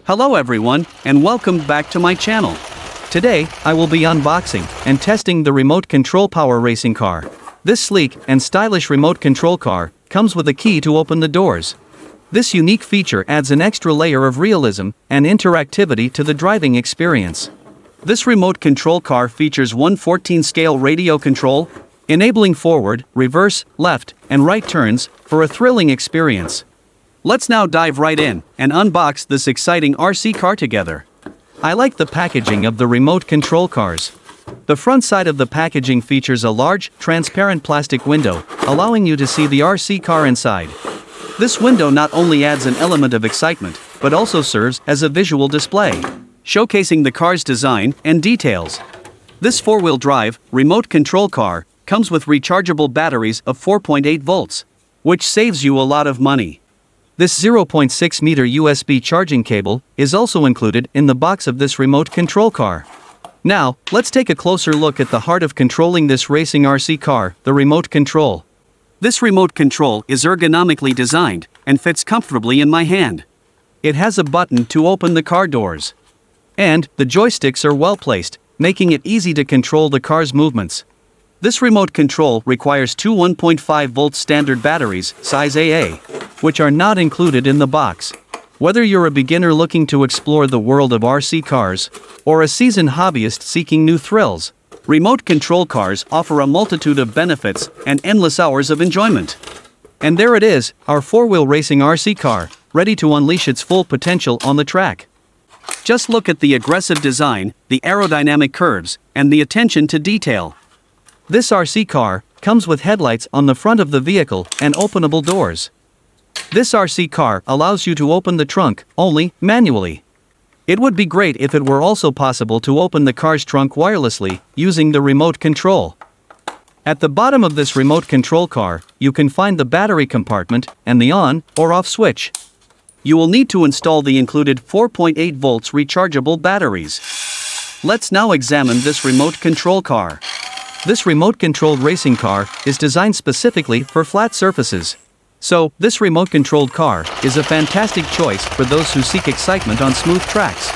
Hello everyone, and welcome back to my channel. Today, I will be unboxing and testing the remote control power racing car. This sleek and stylish remote control car comes with a key to open the doors. This unique feature adds an extra layer of realism and interactivity to the driving experience. This remote control car features 1/14 radio control, enabling forward, reverse, left, and right turns for a thrilling experience. Let's now dive right in and unbox this exciting RC car together. I like the packaging of the remote control cars. The front side of the packaging features a large, transparent plastic window, allowing you to see the RC car inside. This window not only adds an element of excitement, but also serves as a visual display, showcasing the car's design and details. This four-wheel drive, remote control car comes with rechargeable batteries of 4.8 volts, which saves you a lot of money. This 0.6-meter USB charging cable is also included in the box of this remote control car. Now, let's take a closer look at the heart of controlling this racing RC car, the remote control. This remote control is ergonomically designed and fits comfortably in my hand. It has a button to open the car doors. And the joysticks are well placed, making it easy to control the car's movements. This remote control requires two 1.5-volt standard batteries, size AA, which are not included in the box. Whether you're a beginner looking to explore the world of RC cars, or a seasoned hobbyist seeking new thrills, remote control cars offer a multitude of benefits and endless hours of enjoyment. And there it is, our four-wheel racing RC car, ready to unleash its full potential on the track. Just look at the aggressive design, the aerodynamic curves, and the attention to detail. This RC car comes with headlights on the front of the vehicle and openable doors. This RC car allows you to open the trunk only manually. It would be great if it were also possible to open the car's trunk wirelessly using the remote control. At the bottom of this remote control car, you can find the battery compartment and the on or off switch. You will need to install the included 4.8 volts rechargeable batteries. Let's now examine this remote control car. This remote-controlled racing car is designed specifically for flat surfaces. So, this remote-controlled car is a fantastic choice for those who seek excitement on smooth tracks.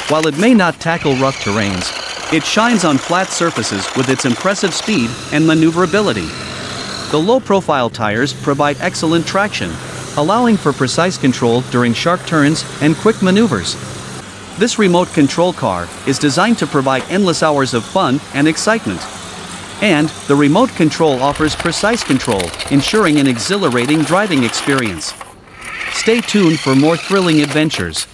While it may not tackle rough terrains, it shines on flat surfaces with its impressive speed and maneuverability. The low-profile tires provide excellent traction, allowing for precise control during sharp turns and quick maneuvers. This remote control car is designed to provide endless hours of fun and excitement. And the remote control offers precise control, ensuring an exhilarating driving experience. Stay tuned for more thrilling adventures.